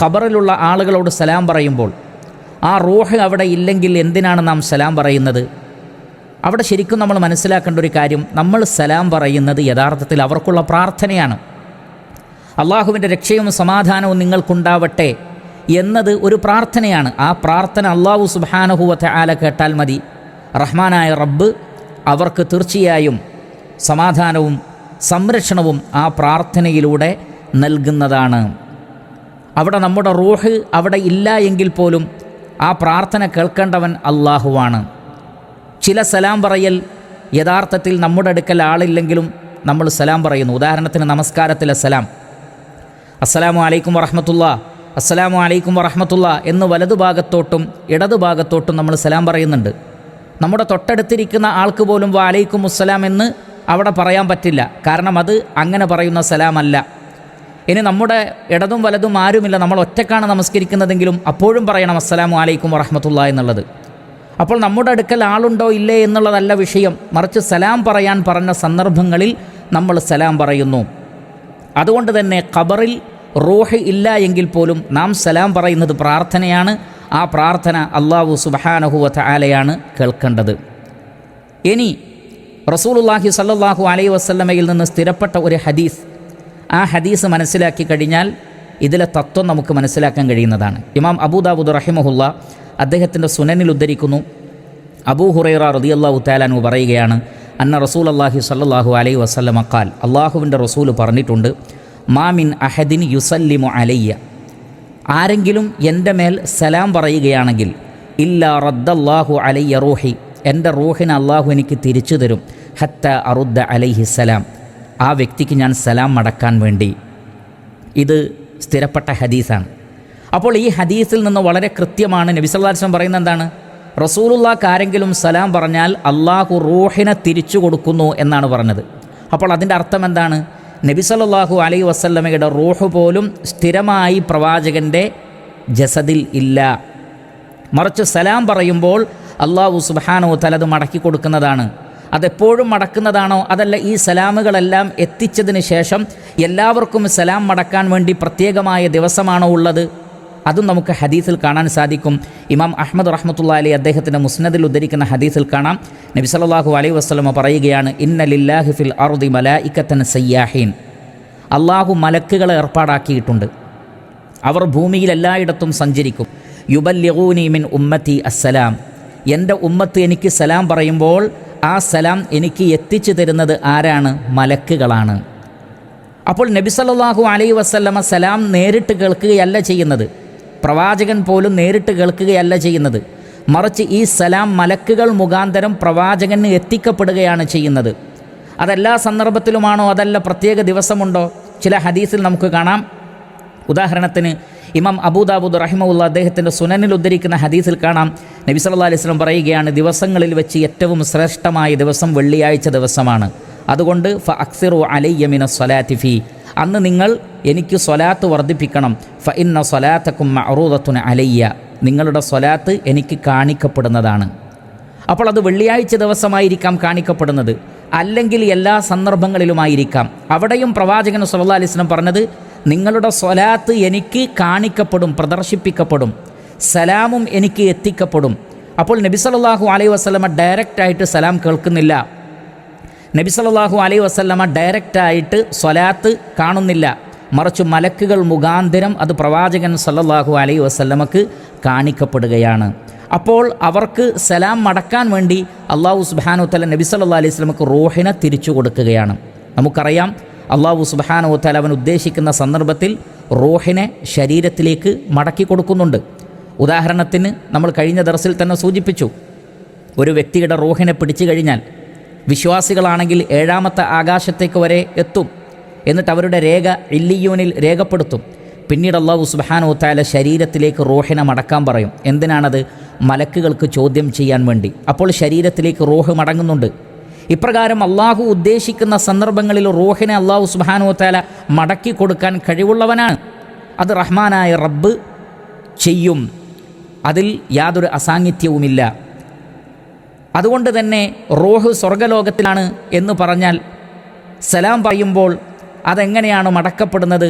ഖബറിലുള്ള ആളുകളോട് സലാം പറയുമ്പോൾ ആ റൂഹ് അവിടെ ഇല്ലെങ്കിൽ എന്തിനാണ് നാം സലാം പറയുന്നത്? അവിടെ ശരിക്കും നമ്മൾ മനസ്സിലാക്കേണ്ട ഒരു കാര്യം, നമ്മൾ സലാം പറയുന്നത് യഥാർത്ഥത്തിൽ അവർക്കുള്ള പ്രാർത്ഥനയാണ്. അള്ളാഹുവിൻ്റെ രക്ഷയും സമാധാനവും നിങ്ങൾക്കുണ്ടാവട്ടെ എന്നത് ഒരു പ്രാർത്ഥനയാണ്. ആ പ്രാർത്ഥന അള്ളാഹു സുബ്ഹാനഹു വ തആല കേട്ടാൽ മതി. റഹ്മാനായ റബ്ബ് അവർക്ക് തീർച്ചയായും സമാധാനവും സംരക്ഷണവും ആ പ്രാർത്ഥനയിലൂടെ നൽകുന്നതാണ്. അവിടെ നമ്മുടെ റൂഹ് അവിടെ ഇല്ല എങ്കിൽ പോലും ആ പ്രാർത്ഥന കേൾക്കേണ്ടവൻ അള്ളാഹുവാണ്. ചില സലാം പറയൽ യഥാർത്ഥത്തിൽ നമ്മുടെ അടുക്കൽ ആളില്ലെങ്കിലും നമ്മൾ സലാം പറയുന്നു. ഉദാഹരണത്തിന് നമസ്കാരത്തിലെ സലാം, അസ്സലാമു അലൈക്കും വറഹ്മത്തുള്ളാ, അസ്സലാമു അലൈക്കും വറഹ്മത്തുള്ളാ എന്ന് വലതുഭാഗത്തോട്ടും ഇടതുഭാഗത്തോട്ടും നമ്മൾ സലാം പറയുന്നുണ്ട്. നമ്മുടെ തൊട്ടടുത്തിരിക്കുന്ന ആൾക്ക് പോലും വഅലൈക്കും അസ്സലാം എന്ന് അവിടെ പറയാൻ പറ്റില്ല. കാരണം അത് അങ്ങനെ പറയുന്ന സലാമല്ല. ഇനി നമ്മുടെ ഇടതും വലതും ആരുമില്ല, നമ്മൾ ഒറ്റക്കാണ് നമസ്കരിക്കുന്നതെങ്കിലും അപ്പോഴും പറയണം അസ്സലാമു അലൈക്കും വറഹ്മത്തുള്ളാ എന്നുള്ളത്. അപ്പോൾ നമ്മുടെ അടുക്കൽ ആളുണ്ടോ ഇല്ലേ എന്നുള്ളതല്ല വിഷയം, മറിച്ച് സലാം പറയാൻ പറഞ്ഞ സന്ദർഭങ്ങളിൽ നമ്മൾ സലാം പറയുന്നു. അതുകൊണ്ട് തന്നെ ഖബറിൽ റൂഹ് ഇല്ല എങ്കിൽ പോലും നാം സലാം പറയുന്നത് പ്രാർത്ഥനയാണ്. ആ പ്രാർത്ഥന അല്ലാഹു സുബ്ഹാനഹു വ തആലയാണ് കേൾക്കേണ്ടത്. ഇനി റസൂലുള്ളാഹി സ്വല്ലല്ലാഹു അലൈഹി വസല്ലമയിൽ നിന്ന് സ്ഥിരപ്പെട്ട ഒരു ഹദീസ്, ആ ഹദീസ് മനസ്സിലാക്കി കഴിഞ്ഞാൽ ഇതിലെ തത്വം നമുക്ക് മനസ്സിലാക്കാൻ കഴിയുന്നതാണ്. ഇമാം അബൂ ദാവൂദ് റഹിമഹുല്ലാ അദ്ദേഹത്തിൻ്റെ സുനനിൽ ഉദ്ധരിക്കുന്നു, അബൂ ഹുറൈറ റളിയല്ലാഹു തആല അൻഹു പറയുകയാണ്, അന്ന റസൂലുള്ളാഹി സ്വല്ലല്ലാഹു അലൈഹി വസല്ലമ ഖാൽ, അള്ളാഹുവിൻ്റെ റസൂൽ പറഞ്ഞിട്ടുണ്ട്, മാ മിൻ അഹദിൻ യുസല്ലിമു അലയ്യ, ആരെങ്കിലും എൻ്റെ മേൽ സലാം പറയുകയാണെങ്കിൽ, ഇല്ലാ റദ്ദല്ലാഹു അലയ്യ റൂഹി, എൻ്റെ റൂഹിനെ അള്ളാഹു എനിക്ക് തിരിച്ചു തരും, ഹത്ത അറുദ്ദ അലൈഹി സലാം, ആ വ്യക്തിക്ക് ഞാൻ സലാം മടക്കാൻ വേണ്ടി. ഇത് സ്ഥിരപ്പെട്ട ഹദീസാണ്. അപ്പോൾ ഈ ഹദീസിൽ നിന്ന് വളരെ കൃത്യമാണ് നബി സല്ലല്ലാഹു അലൈഹി വസല്ലം പറയുന്നത് എന്താണ്? റസൂലുള്ളാഹിക്ക് ആരെങ്കിലും സലാം പറഞ്ഞാൽ അള്ളാഹു റൂഹിനെ തിരിച്ചു കൊടുക്കുന്നു എന്നാണ് പറഞ്ഞത്. അപ്പോൾ അതിൻ്റെ അർത്ഥം എന്താണ്? നബി സല്ലല്ലാഹു അലൈഹി വസല്ലമയുടെ റൂഹ് പോലും സ്ഥിരമായി പ്രവാചകൻ്റെ ജസദിൽ ഇല്ല. മറിച്ച് സലാം പറയുമ്പോൾ അള്ളാഹു സുബ്ഹാനഹു വ തആല അത് മടക്കി കൊടുക്കുന്നതാണ്. അതെപ്പോഴും മടക്കുന്നതാണോ? അതല്ല, ഈ സലാമുകളെല്ലാം എത്തിച്ചതിന് ശേഷം എല്ലാവർക്കും സലാം മടക്കാൻ വേണ്ടി പ്രത്യേകമായ ദിവസമാണോ ഉള്ളത്? അതും നമുക്ക് ഹദീസിൽ കാണാൻ സാധിക്കും. ഇമാം അഹ്മദ് റഹ്മത്തുള്ളാഹി അലൈഹി അദ്ദേഹത്തിൻ്റെ മുസ്നദിൽ ഉദ്ധരിക്കുന്ന ഹദീസിൽ കാണാം, നബി സല്ലല്ലാഹു അലൈഹി വസല്ലമ പറയുകയാണ്, ഇന്ന ലില്ലാഹി ഫിൽ അർദി മലായികത്തൻ സയ്യാഹീൻ, അള്ളാഹു മലക്കുകളെ ഏർപ്പാടാക്കിയിട്ടുണ്ട്. അവർ ഭൂമിയിൽ എല്ലായിടത്തും സഞ്ചരിക്കും. യുബല്ലിഗൂനി മിൻ ഉമ്മത്തി അസ്സലാം, എൻ്റെ ഉമ്മത്ത് എനിക്ക് സലാം പറയുമ്പോൾ ആ സലാം എനിക്ക് എത്തിച്ചു തരുന്നത് ആരാണ്? മലക്കുകളാണ്. അപ്പോൾ നബി സല്ലല്ലാഹു അലൈഹി വസല്ലമ സലാം നേരിട്ട് കേൾക്കുകയല്ല ചെയ്യുന്നത്, പ്രവാചകൻ പോലും നേരിട്ട് കേൾക്കുകയല്ല ചെയ്യുന്നത്, മറിച്ച് ഈ സലാം മലക്കുകൾ മുഖാന്തരം പ്രവാചകന് എത്തിക്കപ്പെടുകയാണ് ചെയ്യുന്നത്. അതെല്ലാ സന്ദർഭത്തിലുമാണോ? അതല്ല പ്രത്യേക ദിവസമുണ്ടോ? ചില ഹദീസിൽ നമുക്ക് കാണാം. ഉദാഹരണത്തിന് ഇമാം അബൂ ദാവൂദ് റഹിമഹുല്ലാ അദ്ദേഹത്തിൻ്റെ സുനനിൽ ഉദ്ധരിക്കുന്ന ഹദീസിൽ കാണാം, നബി സല്ലല്ലാഹു അലൈഹി വസല്ലം പറയുകയാണ്, ദിവസങ്ങളിൽ വെച്ച് ഏറ്റവും ശ്രേഷ്ഠമായ ദിവസം വെള്ളിയാഴ്ച ദിവസമാണ്. അതുകൊണ്ട് ഫ അക്സിറു അലയ്യ മിന സ്വലാത്തി ഫീ, അന്ന് നിങ്ങൾ എനിക്ക് സ്വലാത്ത് വർദ്ധിപ്പിക്കണം. ഫ ഇന്ന സ്വലാത്തക്കും മഅറൂദത്തുൻ അലയ്യ, നിങ്ങളുടെ സ്വലാത്ത് എനിക്ക് കാണിക്കപ്പെടുന്നതാണ്. അപ്പോൾ അത് വെള്ളിയാഴ്ച ദിവസമായിരിക്കാം കാണിക്കപ്പെടുന്നത്, അല്ലെങ്കിൽ എല്ലാ സന്ദർഭങ്ങളിലുമായിരിക്കാം. അവിടെയും പ്രവാചകൻ സല്ലല്ലാഹു അലൈഹി വസല്ലം പറഞ്ഞത്, നിങ്ങളുടെ സ്വലാത്ത് എനിക്ക് കാണിക്കപ്പെടും, പ്രദർശിപ്പിക്കപ്പെടും, സലാമും എനിക്ക് എത്തിക്കപ്പെടും. അപ്പോൾ നബി സല്ലല്ലാഹു അലൈഹി വസല്ലമ ഡയറക്റ്റായിട്ട് സലാം കേൾക്കുന്നില്ല, നബി സല്ലല്ലാഹു അലൈഹി വസല്ലമ ഡയറക്റ്റായിട്ട് സ്വലാത്ത് കാണുന്നില്ല, മറിച്ച് മലക്കുകൾ മുഖാന്തരം അത് പ്രവാചകൻ സല്ലല്ലാഹു അലൈഹി വസല്ലമക്ക് കാണിക്കപ്പെടുകയാണ്. അപ്പോൾ അവർക്ക് സലാം മടക്കാൻ വേണ്ടി അല്ലാഹു സുബ്ഹാനഹു വ തആല നബി സല്ലല്ലാഹു അലൈഹി വസല്ലമക്ക് റൂഹിനെ തിരിച്ചു കൊടുക്കുകയാണ്. നമുക്കറിയാം, അല്ലാഹു സുബ്ഹാനഹു വ തആല അവൻ ഉദ്ദേശിക്കുന്ന സന്ദർഭത്തിൽ റൂഹിനെ ശരീരത്തിലേക്ക് മടക്കി കൊടുക്കുന്നുണ്ട്. ഉദാഹരണത്തിന് നമ്മൾ കഴിഞ്ഞ ദർസിൽ തന്നെ സൂചിപ്പിച്ചു, ഒരു വ്യക്തിയുടെ റൂഹിനെ പിടിച്ചു കഴിഞ്ഞാൽ വിശ്വാസികളാണെങ്കിൽ 7ാമത്തെ ആകാശത്തേക്ക് വരെ എത്തും. എന്നിട്ട് അവരുടെ രേഖ ഇല്ലിയൂനിൽ രേഖപ്പെടുത്തും. പിന്നീട് അല്ലാഹു സുബ്ഹാനഹു വ തആല ശരീരത്തിലേക്ക് റൂഹിനെ മടക്കാൻ പറയും. എന്തിനാണത്? മലക്കുകൾക്ക് ചോദ്യം ചെയ്യാൻ വേണ്ടി. അപ്പോൾ ശരീരത്തിലേക്ക് റൂഹ് മടങ്ങുന്നുണ്ട്. ഇപ്രകാരം അള്ളാഹു ഉദ്ദേശിക്കുന്ന സന്ദർഭങ്ങളിൽ റൂഹിനെ അല്ലാഹു സുബ്ഹാനഹു വ തആല മടക്കി കൊടുക്കാൻ കഴിവുള്ളവനാണ്. അത് റഹ്മാനായ റബ്ബ് ചെയ്യും, അതിൽ യാതൊരു അസാന്നിധ്യവുമില്ല. അതുകൊണ്ട് തന്നെ റൂഹ് സ്വർഗലോകത്തിലാണ് എന്ന് പറഞ്ഞാൽ സലാം പറയുമ്പോൾ അതെങ്ങനെയാണ് മടക്കപ്പെടുന്നത്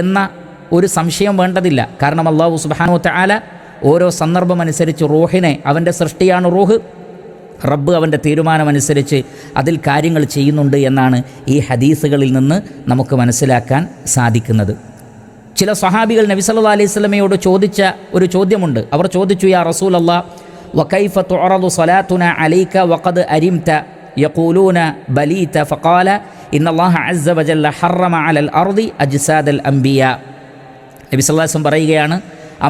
എന്ന ഒരു സംശയം വേണ്ടതില്ല. കാരണം അല്ലാഹു സുബ്ഹാനഹു വ തആല ഓരോ സന്ദർഭമനുസരിച്ച് റൂഹിനെ, അവൻ്റെ സൃഷ്ടിയാണ് റൂഹ്, റബ്ബ് അവൻ്റെ തീരുമാനമനുസരിച്ച് അതിൽ കാര്യങ്ങൾ ചെയ്യുന്നുണ്ട് എന്നാണ് ഈ ഹദീസുകളിൽ നിന്ന് നമുക്ക് മനസ്സിലാക്കാൻ സാധിക്കുന്നത്. ചില സ്വഹാബികൾ നബി സല്ലല്ലാഹു അലൈഹി വസല്ലമയോട് ചോദിച്ച ഒരു ചോദ്യമുണ്ട്. അവർ ചോദിച്ചു, യാ റസൂലല്ലാഹ് വകൈഫ തുഅറദു സ്വലാത്തുനാ അലൈക വഖദ് അരിംത യഖൂലൂന ബലീത ഫഖാല ഇന്നല്ലാഹ അസ്സ വജല്ല ഹറമ അലൽ അർദി അജ്സാദൽ അംബിയാ. നബി സല്ലല്ലാഹു അലൈഹി വസല്ലം പറയുകയാണ്,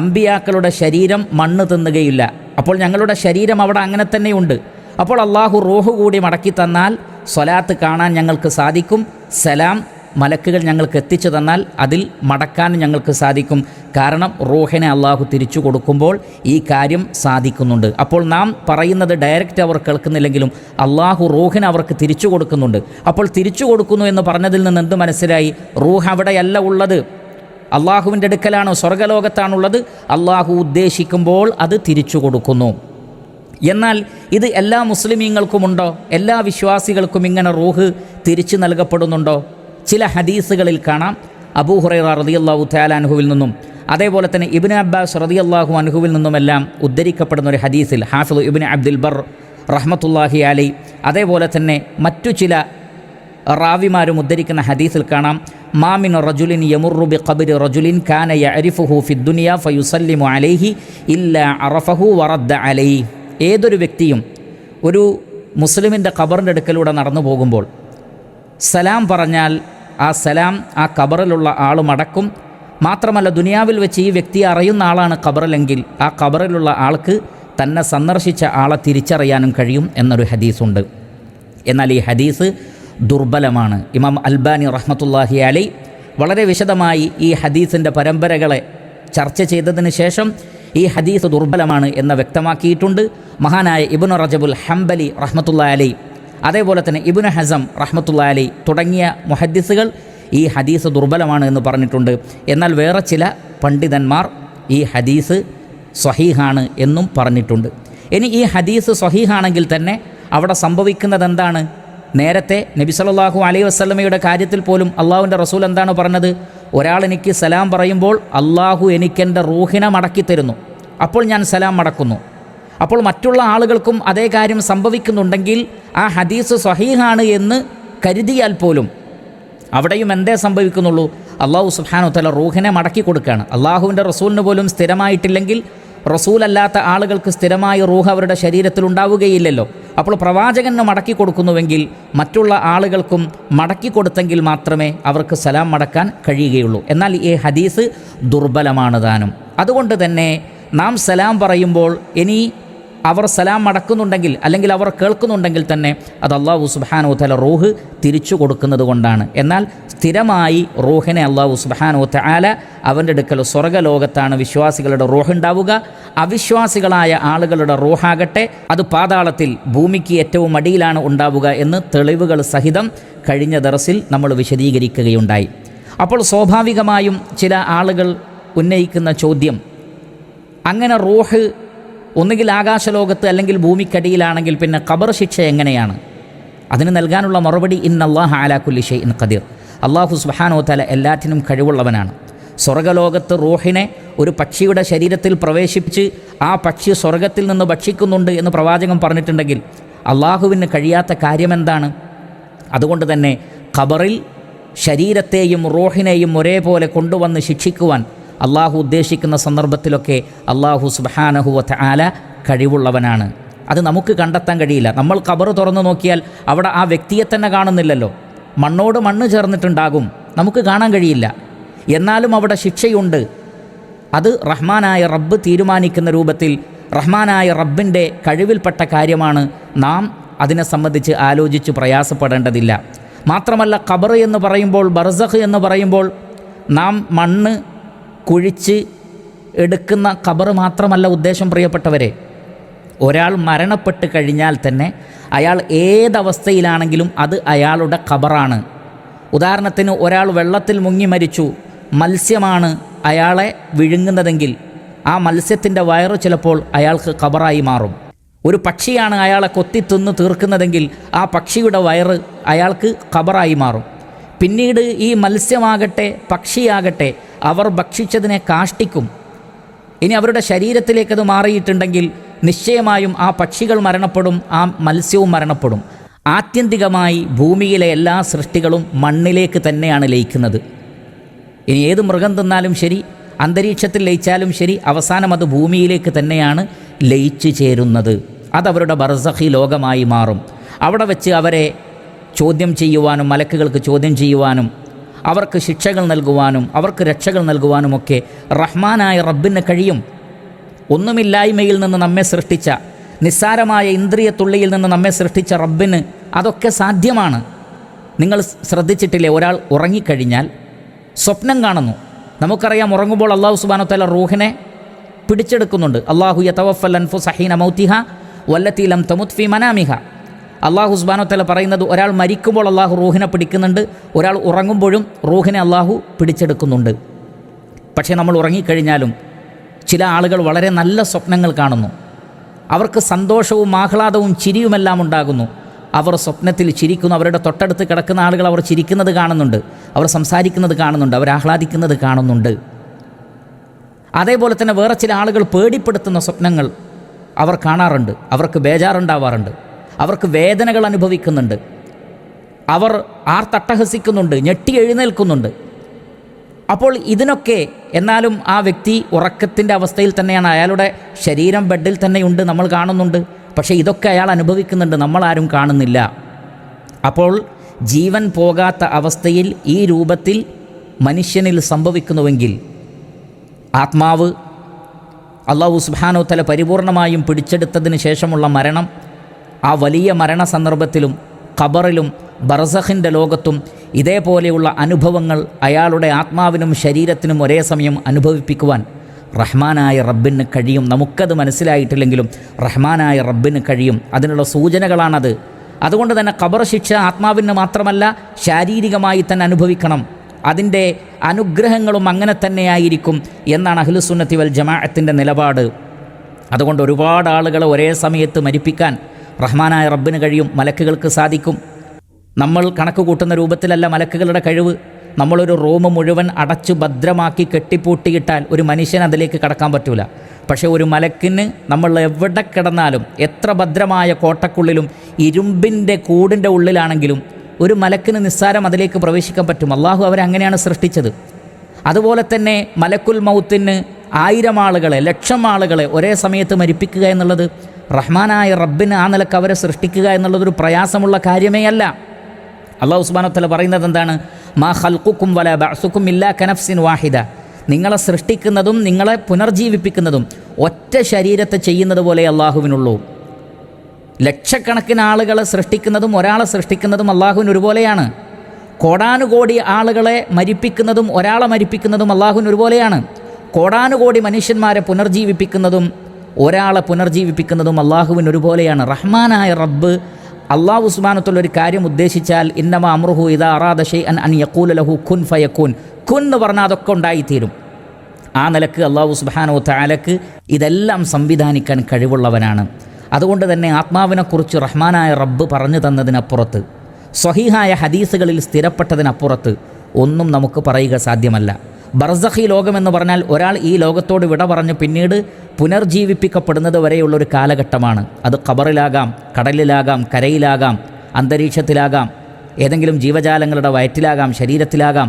അമ്പിയാക്കളുടെ ശരീരം മണ്ണ് തിന്നുകയില്ല. അപ്പോൾ ഞങ്ങളുടെ ശരീരം അവിടെ അങ്ങനെ തന്നെയുണ്ട്. അപ്പോൾ അള്ളാഹു റൂഹ് കൂടി മടക്കി തന്നാൽ സ്വലാത്ത് കാണാൻ ഞങ്ങൾക്ക് സാധിക്കും, സലാം മലക്കുകൾ ഞങ്ങൾക്ക് എത്തിച്ചു തന്നാൽ അതിൽ മടക്കാൻ ഞങ്ങൾക്ക് സാധിക്കും. കാരണം റൂഹിനെ അള്ളാഹു തിരിച്ചു കൊടുക്കുമ്പോൾ ഈ കാര്യം സാധിക്കുന്നുണ്ട്. അപ്പോൾ നാം പറയുന്നത് ഡയറക്റ്റ് അവർ കേൾക്കുന്നില്ലെങ്കിലും അള്ളാഹു റൂഹിനെ അവർക്ക് തിരിച്ചു കൊടുക്കുന്നുണ്ട്. അപ്പോൾ തിരിച്ചു കൊടുക്കുന്നു എന്ന് പറഞ്ഞതിൽ നിന്ന് എന്ത് മനസ്സിലായി? റൂഹ് അവിടെയല്ല ഉള്ളത്, അള്ളാഹുവിൻ്റെ അടുക്കലാണ്, സ്വർഗലോകത്താണുള്ളത്. അള്ളാഹു ഉദ്ദേശിക്കുമ്പോൾ അത് തിരിച്ചു കൊടുക്കുന്നു. എന്നാൽ ഇത് എല്ലാ മുസ്ലിമീങ്ങൾക്കുമുണ്ടോ? എല്ലാ വിശ്വാസികൾക്കും ഇങ്ങനെ റൂഹ് തിരിച്ചു നൽകപ്പെടുന്നുണ്ടോ? ചില ഹദീസുകളിൽ കാണാം, അബൂ ഹുറൈറ റളിയല്ലാഹു തആല അൻഹുവിൽ നിന്നും അതേപോലെ തന്നെ ഇബ്നു അബ്ബാസ് റളിയല്ലാഹു അൻഹുവിൽ നിന്നുമെല്ലാം ഉദ്ധരിക്കപ്പെടുന്ന ഒരു ഹദീസിൽ ഹാഫിള് ഇബ്നു അബ്ദുൽ ബർ റഹ്മത്തുള്ളാഹി അലൈഹി അതേപോലെ തന്നെ മറ്റു ചില റാവിമാരും ഉദ്ധരിക്കുന്ന ഹദീസിൽ കാണാം, മാമിൻ റജുലിൻ യമുറു ബി ഖബ്രി റജുലിൻ കാന യഅരിഫുഹു ഫിദ് ദുനിയ ഫയുസല്ലിമു അലൈഹി ഇല്ലാ അറഫഹു വറദ്ദ അലൈഹി. ഏതൊരു വ്യക്തിയും ഒരു മുസ്ലിമിൻ്റെ ഖബറിൻ്റെ അടുക്കലൂടെ നടന്നു പോകുമ്പോൾ സലാം പറഞ്ഞാൽ ആ സലാം ആ ഖബറിലുള്ള ആൾ മടക്കും. മാത്രമല്ല ദുനിയാവിൽ വെച്ച് ഈ വ്യക്തിയെ അറിയുന്ന ആളാണ് ഖബറിലെങ്കിൽ ആ ഖബറിലുള്ള ആൾക്ക് തന്നെ സന്ദർശിച്ച ആളെ തിരിച്ചറിയാനും കഴിയും എന്നൊരു ഹദീസുണ്ട്. എന്നാൽ ഈ ഹദീസ് ദുർബലമാണ്. ഇമാം അൽബാനി റഹ്മത്തുള്ളാഹി അലൈഹി വളരെ വിശദമായി ഈ ഹദീസിൻ്റെ പരമ്പരകളെ ചർച്ച ചെയ്തതിന് ശേഷം ഈ ഹദീസ് ദുർബലമാണ് എന്ന് വ്യക്തമാക്കിയിട്ടുണ്ട്. മഹാനായ ഇബ്നു റജബുൽ ഹംബലി റഹ്മത്തുള്ളാഹി അലൈഹി അതേപോലെ തന്നെ ഇബ്നു ഹസം റഹ്മത്തുള്ളാഹി അലൈഹി തുടങ്ങിയ മുഹദ്ദിസുകൾ ഈ ഹദീസ് ദുർബലമാണ് എന്ന് പറഞ്ഞിട്ടുണ്ട്. എന്നാൽ വേറെ ചില പണ്ഡിതന്മാർ ഈ ഹദീസ് സ്വഹീഹാണ് എന്നും പറഞ്ഞിട്ടുണ്ട്. ഇനി ഈ ഹദീസ് സ്വഹീഹാണെങ്കിൽ തന്നെ അവിടെ സംഭവിക്കുന്നത് എന്താണ്? നേരത്തെ നബി സല്ലല്ലാഹു അലൈഹി വസല്ലമയുടെ കാര്യത്തിൽ പോലും അള്ളാഹുവിൻ്റെ റസൂൽ എന്താണ് പറഞ്ഞത്? ഒരാൾ എനിക്ക് സലാം പറയുമ്പോൾ അള്ളാഹു എനിക്കെൻ്റെ റൂഹിനെ മടക്കി തരുന്നു, അപ്പോൾ ഞാൻ സലാം മടക്കുന്നു. അപ്പോൾ മറ്റുള്ള ആളുകൾക്കും അതേ കാര്യം സംഭവിക്കുന്നുണ്ടെങ്കിൽ ആ ഹദീസ് സ്വഹീഹാണ് എന്ന് കരുതിയാൽ പോലും അവിടെയും എന്തേ സംഭവിക്കുന്നുള്ളൂ? അള്ളാഹു സുബ്ഹാനഹു വതആല റൂഹിനെ മടക്കി കൊടുക്കുകയാണ്. അള്ളാഹുവിൻ്റെ റസൂലിന് പോലും സ്ഥിരമായിട്ടില്ലെങ്കിൽ റസൂലല്ലാത്ത ആളുകൾക്ക് സ്ഥിരമായി റൂഹ് അവരുടെ ശരീരത്തിൽ ഉണ്ടാവുകയില്ലല്ലോ. അപ്പോൾ പ്രവാചകന് മടക്കി കൊടുക്കുന്നുവെങ്കിൽ മറ്റുള്ള ആളുകൾക്കും മടക്കി കൊടുത്തെങ്കിൽ മാത്രമേ അവർക്ക് സലാം മടക്കാൻ കഴിയുകയുള്ളൂ. എന്നാൽ ഈ ഹദീസ് ദുർബലമാണ് താനും. അതുകൊണ്ട് തന്നെ നാം സലാം പറയുമ്പോൾ ഇനി അവർ സലാം മടക്കുന്നുണ്ടെങ്കിൽ അല്ലെങ്കിൽ അവർ കേൾക്കുന്നുണ്ടെങ്കിൽ തന്നെ അത് അല്ലാഹു സുബ്ഹാനഹു വതആല റൂഹ് തിരിച്ചു കൊടുക്കുന്നത് കൊണ്ടാണ്. എന്നാൽ സ്ഥിരമായി റൂഹിനെ അല്ലാഹു സുബ്ഹാനഹു വതആല അവൻ്റെ അടുക്കൽ സ്വർഗ്ഗലോകത്താണ് വിശ്വാസികളുടെ റൂഹ് ഉണ്ടാവുക. അവിശ്വാസികളായ ആളുകളുടെ റൂഹാകട്ടെ അത് പാതാളത്തിൽ ഭൂമിക്ക് ഏറ്റവും അടിയിലാണ് ഉണ്ടാവുക എന്ന് തെളിവുകൾ സഹിതം കഴിഞ്ഞ ദർസിൽ നമ്മൾ വിശദീകരിക്കുകയുണ്ടായി. അപ്പോൾ സ്വാഭാവികമായും ചില ആളുകൾ ഉന്നയിക്കുന്ന ചോദ്യം, അങ്ങനെ റൂഹ് ഒന്നുകിൽ ആകാശലോകത്ത് അല്ലെങ്കിൽ ഭൂമിക്കടിയിലാണെങ്കിൽ പിന്നെ ഖബർ ശിക്ഷ എങ്ങനെയാണ്? അതിന് നൽകാനുള്ള മറുപടി ഇന്നല്ലാഹ അലാ കുല്ലി ഷൈഇൻ ഖദീർ. അല്ലാഹു സുബ്ഹാനഹു വതആല എല്ലാറ്റിനും കഴിവുള്ളവനാണ്. സ്വർഗ്ഗലോകത്ത് റൂഹിനെ ഒരു പക്ഷിയുടെ ശരീരത്തിൽ പ്രവേശിപ്പിച്ച് ആ പക്ഷി സ്വർഗ്ഗത്തിൽ നിന്ന് ഭക്ഷിക്കുന്നുണ്ട് എന്ന് പ്രവാചകൻ പറഞ്ഞിട്ടുണ്ടെങ്കിൽ അള്ളാഹുവിന് കഴിയാത്ത കാര്യമെന്താണ്? അതുകൊണ്ട് തന്നെ ഖബറിൽ ശരീരത്തെയും റൂഹിനെയും ഒരേപോലെ കൊണ്ടുവന്ന് ശിക്ഷിക്കുവാൻ അള്ളാഹു ഉദ്ദേശിക്കുന്ന സന്ദർഭത്തിലൊക്കെ അള്ളാഹു സുബ്ഹാനഹു വതആല കഴിവുള്ളവനാണ്. അത് നമുക്ക് കണ്ടെത്താൻ കഴിയില്ല. നമ്മൾ ഖബർ തുറന്നു നോക്കിയാൽ അവിടെ ആ വ്യക്തിയെ തന്നെ കാണുന്നില്ലല്ലോ. മണ്ണോട് മണ്ണ് ചേർന്നിട്ടുണ്ടാകും, നമുക്ക് കാണാൻ കഴിയില്ല. എന്നാലും അവിടെ ശിക്ഷയുണ്ട്. അത് റഹ്മാനായ റബ്ബ് തീരുമാനിക്കുന്ന രൂപത്തിൽ റഹ്മാനായ റബ്ബിൻ്റെ കഴിവിൽപ്പെട്ട കാര്യമാണ്. നാം അതിനെ സംബന്ധിച്ച് ആലോചിച്ച് പ്രയാസപ്പെടേണ്ടതില്ല. മാത്രമല്ല ഖബർ എന്ന് പറയുമ്പോൾ, ബർസഖ് എന്ന് പറയുമ്പോൾ നാം മണ്ണ് കുഴിച്ച് എടുക്കുന്ന ഖബർ മാത്രമല്ല ഉദ്ദേശം. പ്രിയപ്പെട്ടവരെ, ഒരാൾ മരണപ്പെട്ട് കഴിഞ്ഞാൽ തന്നെ അയാൾ ഏതവസ്ഥയിലാണെങ്കിലും അത് അയാളുടെ ഖബറാണ്. ഉദാഹരണത്തിന് ഒരാൾ വെള്ളത്തിൽ മുങ്ങി മരിച്ചു, മത്സ്യമാണ് അയാളെ വിഴുങ്ങുന്നതെങ്കിൽ ആ മത്സ്യത്തിൻ്റെ വയറ് ചിലപ്പോൾ അയാൾക്ക് ഖബറായി മാറും. ഒരു പക്ഷിയാണ് അയാളെ കൊത്തി തിന്ന് തീർക്കുന്നതെങ്കിൽ ആ പക്ഷിയുടെ വയറ് അയാൾക്ക് ഖബറായി മാറും. പിന്നീട് ഈ മത്സ്യമാകട്ടെ പക്ഷിയാകട്ടെ അവർ ഭക്ഷിച്ചതിനെ കാഷ്ടിക്കും. ഇനി അവരുടെ ശരീരത്തിലേക്കത് മാറിയിട്ടുണ്ടെങ്കിൽ നിശ്ചയമായും ആ പക്ഷികൾ മരണപ്പെടും, ആ മത്സ്യവും മരണപ്പെടും. ആത്യന്തികമായി ഭൂമിയിലെ എല്ലാ സൃഷ്ടികളും മണ്ണിലേക്ക് തന്നെയാണ് ലയിക്കുന്നത്. ഇനി ഏത് മൃഗം തിന്നാലും ശരി, അന്തരീക്ഷത്തിൽ ലയിച്ചാലും ശരി, അവസാനം അത് ഭൂമിയിലേക്ക് തന്നെയാണ് ലയിച്ചു ചേരുന്നത്. അതവരുടെ ബർസഖി ലോകമായി മാറും. അവിടെ വെച്ച് അവരെ ചോദ്യം ചെയ്യുവാനും മലക്കുകൾക്ക് ചോദ്യം ചെയ്യുവാനും അവർക്ക് ശിക്ഷകൾ നൽകുവാനും അവർക്ക് രക്ഷകൾ നൽകുവാനുമൊക്കെ റഹ്മാനായ റബ്ബിന് കഴിയും. ഒന്നുമില്ലായ്മയിൽ നിന്ന് നമ്മെ സൃഷ്ടിച്ച, നിസ്സാരമായ ഇന്ദ്രിയത്തുള്ളിയിൽ നിന്ന് നമ്മെ സൃഷ്ടിച്ച റബ്ബിന് അതൊക്കെ സാധ്യമാണ്. നിങ്ങൾ ശ്രദ്ധിച്ചിട്ടില്ലേ, ഒരാൾ ഉറങ്ങിക്കഴിഞ്ഞാൽ സ്വപ്നം കാണുന്നു. നമുക്കറിയാം, ഉറങ്ങുമ്പോൾ അല്ലാഹു സുബ്ഹാനഹു വ തആല റൂഹിനെ പിടിച്ചെടുക്കുന്നുണ്ട്. അല്ലാഹു യതവഫൽ അൻഫുസ ഹീന മൗതിഹ വല്ലത്തി ലം തമുത് ഫീ മനാമിഹ. അല്ലാഹു സുബ്ഹാനഹു വ തആല പറയുന്നത്, ഒരാൾ മരിക്കുമ്പോൾ അല്ലാഹു റൂഹിനെ പിടിക്കുന്നുണ്ട്, ഒരാൾ ഉറങ്ങുമ്പോഴും റൂഹിനെ അല്ലാഹു പിടിച്ചെടുക്കുന്നുണ്ട്. പക്ഷേ നമ്മൾ ഉറങ്ങിക്കഴിഞ്ഞാലും ചില ആളുകൾ വളരെ നല്ല സ്വപ്നങ്ങൾ കാണുന്നു. അവർക്ക് സന്തോഷവും ആഹ്ലാദവും ചിരിയുമെല്ലാം ഉണ്ടാകുന്നു. അവർ സ്വപ്നത്തിൽ ചിരിക്കുന്നു. അവരുടെ തൊട്ടടുത്ത് കിടക്കുന്ന ആളുകൾ അവർ ചിരിക്കുന്നത് കാണുന്നുണ്ട്, അവർ സംസാരിക്കുന്നത് കാണുന്നുണ്ട്, അവർ ആഹ്ലാദിക്കുന്നത് കാണുന്നുണ്ട്. അതേപോലെ തന്നെ വേറെ ചില ആളുകൾ പേടിപ്പെടുത്തുന്ന സ്വപ്നങ്ങൾ അവർ കാണാറുണ്ട്. അവർക്ക് ബേജാറുണ്ടാവാറുണ്ട്, അവർക്ക് വേദനകൾ അനുഭവിക്കുന്നുണ്ട്, അവർ ആർത്തട്ടഹസിക്കുന്നുണ്ട്, ഞെട്ടി എഴുന്നേൽക്കുന്നുണ്ട്. അപ്പോൾ ഇതിനൊക്കെ എന്നാലും ആ വ്യക്തി ഉറക്കത്തിൻ്റെ അവസ്ഥയിൽ തന്നെയാണ്, അയാളുടെ ശരീരം ബെഡിൽ തന്നെയുണ്ട്, നമ്മൾ കാണുന്നുണ്ട്. പക്ഷേ ഇതൊക്കെ അയാൾ അനുഭവിക്കുന്നുണ്ട്, നമ്മളാരും കാണുന്നില്ല. അപ്പോൾ ജീവൻ പോകാത്ത അവസ്ഥയിൽ ഈ രൂപത്തിൽ മനുഷ്യനിൽ സംഭവിക്കുന്നുവെങ്കിൽ ആത്മാവ് അല്ലാഹു സുബ്ഹാനഹു വ തആല പരിപൂർണമായും പിടിച്ചെടുത്തതിന് ശേഷമുള്ള മരണം, ആ വലിയ മരണ സന്ദർഭത്തിലും ഖബറിലും ബർസഖിൻ്റെ ലോകത്തും ഇതേപോലെയുള്ള അനുഭവങ്ങൾ അയാളുടെ ആത്മാവിനും ശരീരത്തിനും ഒരേ സമയം അനുഭവിപ്പിക്കുവാൻ റഹ്മാനായ റബ്ബിന് കഴിയും. നമുക്കത് മനസ്സിലായിട്ടില്ലെങ്കിലും റഹ്മാനായ റബ്ബിന് കഴിയും. അതിനുള്ള സൂചനകളാണത്. അതുകൊണ്ട് തന്നെ ഖബർ ശിക്ഷ ആത്മാവിന് മാത്രമല്ല, ശാരീരികമായി തന്നെ അനുഭവിക്കണം. അതിൻ്റെ അനുഗ്രഹങ്ങളും അങ്ങനെ തന്നെയായിരിക്കും എന്നാണ് അഹ്ലുസുന്നത്തി വൽ ജമാഅത്തിൻ്റെ നിലപാട്. അതുകൊണ്ട് ഒരുപാട് ആളുകളെ ഒരേ സമയത്ത് മരിപ്പിക്കാൻ റഹ്മാനായ റബ്ബിന് കഴിയും, മലക്കുകൾക്ക് സാധിക്കും. നമ്മൾ കണക്ക് കൂട്ടുന്ന രൂപത്തിലല്ല മലക്കുകളുടെ കഴിവ്. നമ്മളൊരു റൂം മുഴുവൻ അടച്ചു ഭദ്രമാക്കി കെട്ടിപ്പൂട്ടിയിട്ടാൽ ഒരു മനുഷ്യന് അതിലേക്ക് കടക്കാൻ പറ്റൂല. പക്ഷേ ഒരു മലക്കിന് നമ്മൾ എവിടെ കിടന്നാലും, എത്ര ഭദ്രമായ കോട്ടക്കുള്ളിലും ഇരുമ്പിൻ്റെ കൂടിൻ്റെ ഉള്ളിലാണെങ്കിലും ഒരു മലക്കിന് നിസ്സാരം അതിലേക്ക് പ്രവേശിക്കാൻ പറ്റും. അള്ളാഹു അവരെ അങ്ങനെയാണ് സൃഷ്ടിച്ചത്. അതുപോലെ തന്നെ മലക്കുൽ മൗത്തിന് 1000 ആളുകളെ, 1,00,000 ആളുകളെ ഒരേ സമയത്ത് മരിപ്പിക്കുക എന്നുള്ളത് റഹ്മാനായ റബ്ബിന് ആ നിലക്ക് അവരെ സൃഷ്ടിക്കുക എന്നുള്ളതൊരു പ്രയാസമുള്ള കാര്യമേ അല്ല. അല്ലാഹു സുബ്ഹാനഹു വ തആല പറയുന്നത് എന്താണ്? മാ ഖൽഖുക്കും വലാ ബഅസുക്കും ഇല്ലാ കനഫ്സിൻ വാഹിദ. നിങ്ങളെ സൃഷ്ടിക്കുന്നതും നിങ്ങളെ പുനർജീവിപ്പിക്കുന്നതും ഒറ്റ ശരീരത്തെ ചെയ്യുന്നത് പോലെ അള്ളാഹുവിനുള്ളൂ. ലക്ഷക്കണക്കിന് ആളുകളെ സൃഷ്ടിക്കുന്നതും ഒരാളെ സൃഷ്ടിക്കുന്നതും അള്ളാഹുവിന് ഒരുപോലെയാണ്. കോടാനുകോടി ആളുകളെ മരിപ്പിക്കുന്നതും ഒരാളെ മരിപ്പിക്കുന്നതും അള്ളാഹുവിന് ഒരുപോലെയാണ്. കോടാനുകോടി മനുഷ്യന്മാരെ പുനർജീവിപ്പിക്കുന്നതും ഒരാളെ പുനർജീവിപ്പിക്കുന്നതും അള്ളാഹുവിന് ഒരുപോലെയാണ്. റഹ്മാനായ റബ്ബ് അള്ളാഹു സുബ്ഹാനഹു വ തആല ഒരു കാര്യം ഉദ്ദേശിച്ചാൽ ഇന്നമാ അംറുഹു ഇദാ അറാദ ശൈഅൻ അൻ യഖൂല ലഹു കുൻ ഫയകൂൻ. കുൻ എന്ന് പറഞ്ഞാൽ അതൊക്കെ ഉണ്ടായിത്തീരും. ആ നിലക്ക് അള്ളാഹു സുബ്ഹാനഹു വ തആലക്ക് ഇതെല്ലാം സംവിധാനിക്കാൻ കഴിവുള്ളവനാണ്. അതുകൊണ്ട് തന്നെ ആത്മാവിനെക്കുറിച്ച് റഹ്മാനായ റബ്ബ് പറഞ്ഞു തന്നതിനപ്പുറത്ത്, സ്വഹീഹായ ഹദീസുകളിൽ സ്ഥിരപ്പെട്ടതിനപ്പുറത്ത് ഒന്നും നമുക്ക് പറയുക സാധ്യമല്ല. ബർസഖി ലോകമെന്ന് പറഞ്ഞാൽ ഒരാൾ ഈ ലോകത്തോട് വിട പറഞ്ഞ് പിന്നീട് പുനർജീവിപ്പിക്കപ്പെടുന്നത് വരെയുള്ളൊരു കാലഘട്ടമാണ്. അത് ഖബറിലാകാം, കടലിലാകാം, കരയിലാകാം, അന്തരീക്ഷത്തിലാകാം, ഏതെങ്കിലും ജീവജാലങ്ങളുടെ വയറ്റിലാകാം, ശരീരത്തിലാകാം.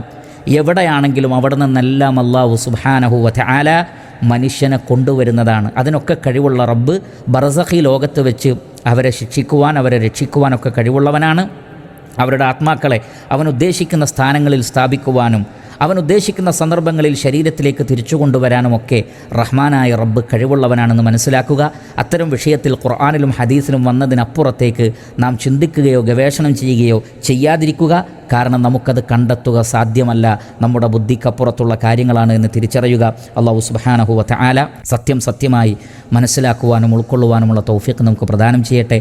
എവിടെയാണെങ്കിലും അവിടെ നിന്നെല്ലാം അല്ലാഹു സുബ്ഹാനഹു വ തആല മനുഷ്യനെ കൊണ്ടുവരുന്നതാണ്. അതിനൊക്കെ കഴിവുള്ള റബ്ബ് ബർസഖി ലോകത്ത് വെച്ച് അവരെ ശിക്ഷിക്കുവാൻ, അവരെ രക്ഷിക്കുവാനൊക്കെ കഴിവുള്ളവനാണ്. അവരുടെ ആത്മാക്കളെ അവൻ ഉദ്ദേശിക്കുന്ന സ്ഥാനങ്ങളിൽ സ്ഥാപിക്കുവാനും അവൻ ഉദ്ദേശിക്കുന്ന സന്ദർഭങ്ങളിൽ ശരീരത്തിലേക്ക് തിരിച്ചു കൊണ്ടുവരാനുമൊക്കെ റഹ്മാനായ റബ്ബ് കഴിവുള്ളവനാണെന്ന് മനസ്സിലാക്കുക. അത്തരം വിഷയത്തിൽ ഖുർആനിലും ഹദീസിലും വന്നതിനപ്പുറത്തേക്ക് നാം ചിന്തിക്കുകയോ ഗവേഷണം ചെയ്യുകയോ ചെയ്യാതിരിക്കുക. കാരണം നമുക്കത് കണ്ടെത്തുക സാധ്യമല്ല, നമ്മുടെ ബുദ്ധിക്കപ്പുറത്തുള്ള കാര്യങ്ങളാണ് എന്ന് തിരിച്ചറിയുക. അല്ലാഹു സുബ്ഹാനഹു വ തആല സത്യം സത്യമായി മനസ്സിലാക്കുവാനും ഉൾക്കൊള്ളുവാനുമുള്ള തൗഫീഖ് നമുക്ക് പ്രദാനം ചെയ്യട്ടെ.